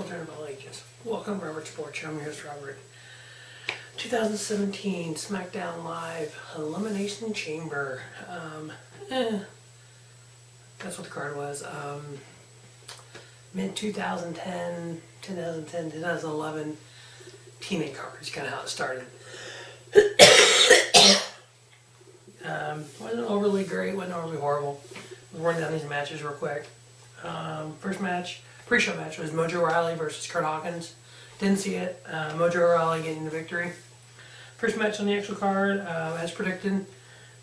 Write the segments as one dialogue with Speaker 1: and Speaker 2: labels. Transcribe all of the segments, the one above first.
Speaker 1: Children of all ages. Welcome to Robert Sports Show. I'm your host, Robert. 2017 SmackDown Live Elimination Chamber. That's what the card was. Mid 2010, 2011 teammate cards. Kind of how it started. Wasn't overly great. Wasn't overly horrible. We'll run down these matches real quick. First match. Pre-show match was Mojo Rawley versus Kurt Hawkins. Didn't see it. Mojo Rawley getting the victory. First match on the actual card, as predicted,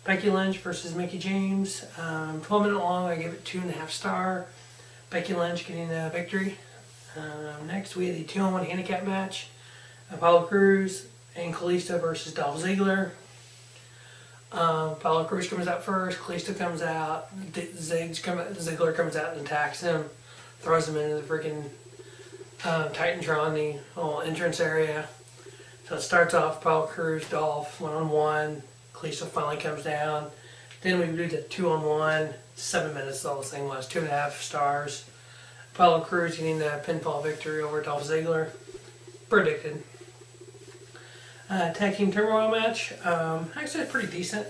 Speaker 1: Becky Lynch versus Mickie James. 12-minute long. I gave it 2.5 stars. Becky Lynch getting the victory. Next, we had the 2-on-1 handicap match. Apollo Crews and Kalisto versus Dolph Ziggler. Apollo Crews comes out first. Kalisto comes out. Ziggler comes out and attacks him. Throws him into the freaking Titantron, the little entrance area. So it starts off Apollo Crews, Dolph, 1-on-1. Kalisto finally comes down. Then we do the 2-on-1. 7 minutes, all the thing was. 2.5 stars. Apollo Crews getting the pinfall victory over Dolph Ziggler. Predicted. Tag team turmoil match. Actually pretty decent.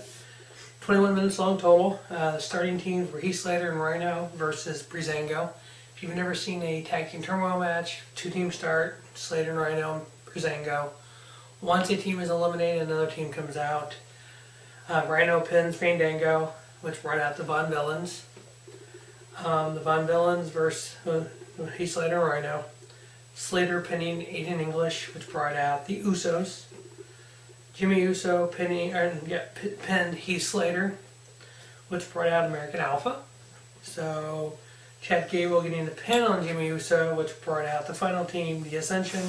Speaker 1: 21 minutes long total. The starting teams were Heath Slater and Rhino versus Breezango. If you've never seen a tag team turmoil match, 2 teams start, Slater and Rhino, Breezango. Once a team is eliminated, another team comes out. Rhino pins Fandango, which brought out the Von Villains. The Von Villains versus Heath Slater and Rhino. Slater pinning Aiden English, which brought out the Usos. Jimmy Uso pinned Heath Slater, which brought out American Alpha. So Chad Gable getting the pin on Jimmy Uso, which brought out the final team, the Ascension.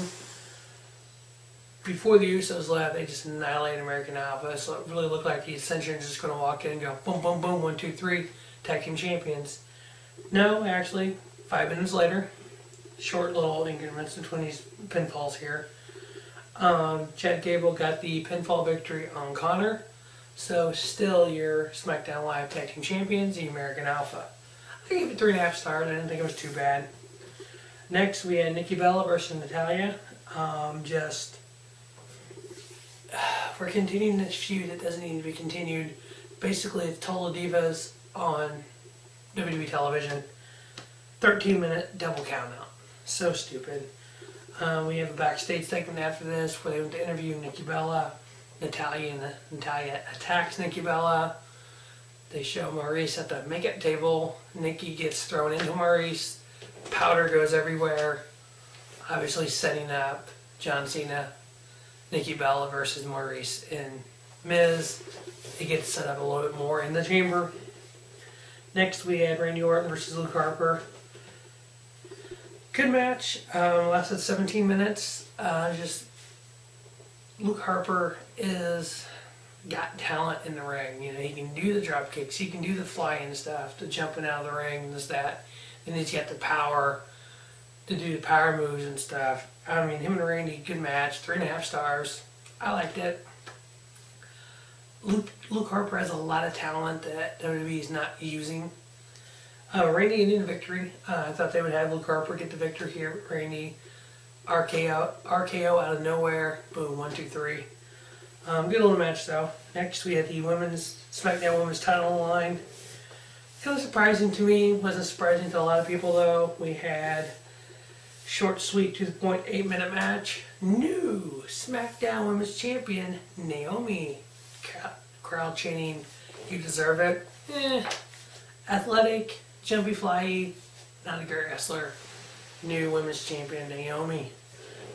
Speaker 1: Before the Usos left, they just annihilated American Alpha, so it really looked like the Ascension is just going to walk in and go boom, boom, boom, 1, 2, 3, tag team champions. No, actually, 5 minutes later, short little increments between these pinfalls here. Chad Gable got the pinfall victory on Connor, so still your SmackDown Live tag team champions, the American Alpha. I gave it 3.5 stars. I didn't think it was too bad. Next, we had Nikki Bella versus Natalya. We're continuing this feud that doesn't need to be continued. Basically, it's Total Divas on WWE television. 13-minute double countout. So stupid. We have a backstage segment after this where they went to interview Nikki Bella. Natalya attacks Nikki Bella. They show Maurice at the makeup table. Nikki gets thrown into Maurice. Powder goes everywhere. Obviously setting up John Cena, Nikki Bella versus Maurice and Miz. It gets set up a little bit more in the chamber. Next we had Randy Orton versus Luke Harper. Good match. Lasted 17 minutes. Luke Harper got talent in the ring. You know, he can do the drop kicks, he can do the flying stuff, the jumping out of the ring, this, that. And he's got the power to do the power moves and stuff. I mean, him and Randy, good match, 3.5 stars. I liked it. Luke Harper has a lot of talent that WWE is not using. Randy getting the victory. I thought they would have Luke Harper get the victory here. Randy RKO out of nowhere. Boom, 1, 2, 3. Good little match though. Next we had the SmackDown Women's title on the line. It was surprising to me. Wasn't surprising to a lot of people though. We had short, sweet, to the point, 8-minute match. New SmackDown Women's Champion Naomi. Crowd chanting, "You deserve it." Athletic, jumpy, flyy, not a great wrestler. New Women's Champion Naomi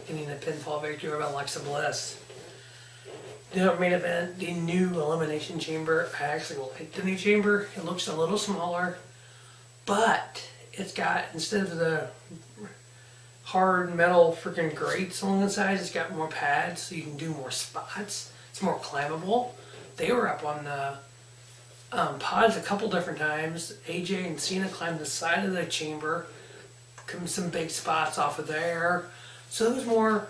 Speaker 1: getting the pinfall victory over Alexa Bliss. The main event, the new Elimination Chamber. I actually like the new chamber. It looks a little smaller, but it's got, instead of the hard metal freaking grates along the sides, it's got more pads so you can do more spots. It's more climbable. They were up on the pods a couple different times. AJ and Cena climbed the side of the chamber. Some big spots off of there. So it was more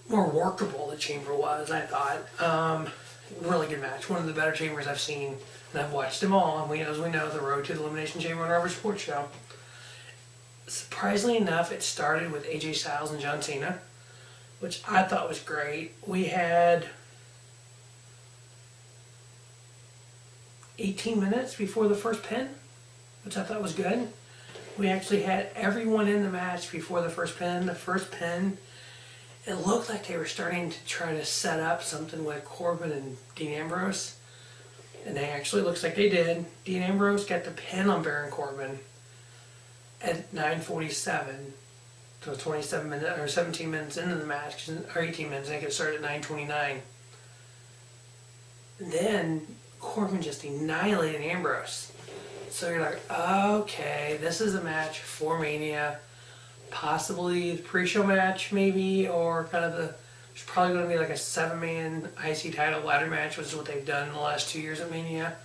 Speaker 1: workable, the chamber was, I thought. Really good match. One of the better chambers I've seen, and I've watched them all. And as we know, the road to the Elimination Chamber on our Sports Show. Surprisingly enough, it started with AJ Styles and John Cena, which I thought was great. We had 18 minutes before the first pin, which I thought was good. We actually had everyone in the match before the first pin. The first pin, it looked like they were starting to try to set up something with Corbin and Dean Ambrose. And they actually looks like they did. Dean Ambrose got the pin on Baron Corbin at 9:47. So 27 minutes or 17 minutes into the match, or 18 minutes. I think it started at 9:29. Then Corbin just annihilated Ambrose. So you're like, okay, this is a match for Mania. Possibly the pre-show match, maybe, or kind of the. There's probably going to be like a 7-man IC title ladder match, which is what they've done in the last 2 years at Mania.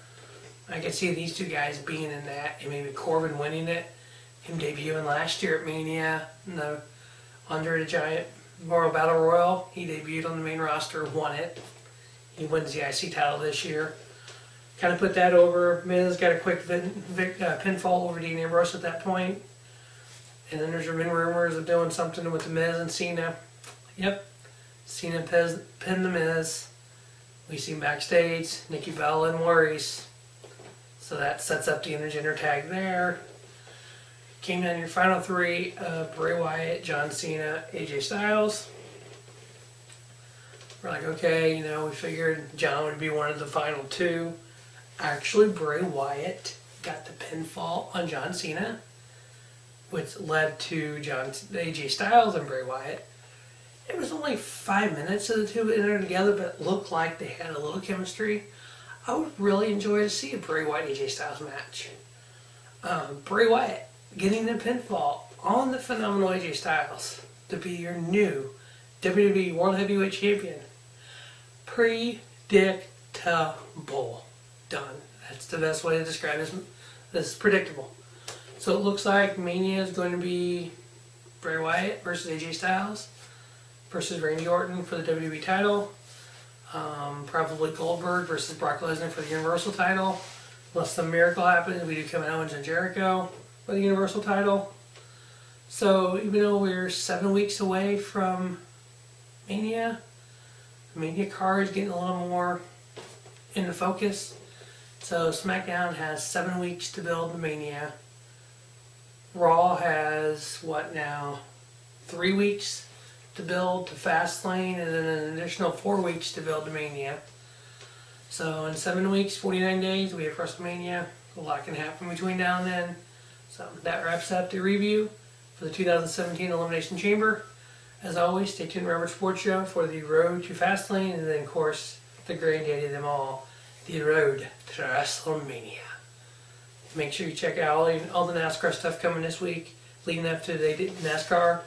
Speaker 1: I could see these two guys being in that, and maybe Corbin winning it. Him debuting last year at Mania in the Andre the Giant Memorial Battle Royal. He debuted on the main roster, won it. He wins the IC title this year. Kind of put that over. Miz got a quick pinfall over Dean Ambrose at that point. And then there's been rumors of doing something with the Miz and Cena. Yep. Cena pinned the Miz. We see backstage Nikki Bella and Maurice. So that sets up the intergender tag there. Came down your final three, Bray Wyatt, John Cena, AJ Styles. We're like, okay, we figured John would be one of the final two. Actually, Bray Wyatt got the pinfall on John Cena, which led to AJ Styles and Bray Wyatt. It was only 5 minutes of the two entered together, but it looked like they had a little chemistry. I would really enjoy to see a Bray Wyatt AJ Styles match. Bray Wyatt getting the pinfall on the phenomenal AJ Styles to be your new WWE World Heavyweight Champion. Predictable. Done. That's the best way to describe this. This is predictable. So it looks like Mania is going to be Bray Wyatt versus AJ Styles versus Randy Orton for the WWE title. Probably Goldberg versus Brock Lesnar for the Universal title. Unless some miracle happens, we do Kevin Owens and Jericho for the Universal title. So even though we're 7 weeks away from Mania, the Mania card is getting a little more into focus. So SmackDown has 7 weeks to build the Mania. Raw has, 3 weeks to build to Fastlane, and then an additional 4 weeks to build to Mania. So in 7 weeks, 49 days, we have WrestleMania. A lot can happen between now and then. So that wraps up the review for the 2017 Elimination Chamber. As always, stay tuned to Robert Sports Show for the road to Fastlane, and then of course the granddaddy of them all, the road to WrestleMania. Make sure you check out all the NASCAR stuff coming this week, leading up to the NASCAR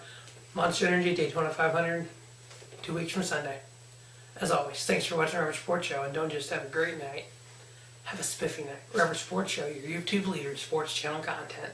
Speaker 1: Monster Energy Daytona 500, 2 weeks from Sunday. As always, thanks for watching Robert Sports Show, and don't just have a great night, have a spiffy night. Robert Sports Show, your YouTube leader in sports channel content.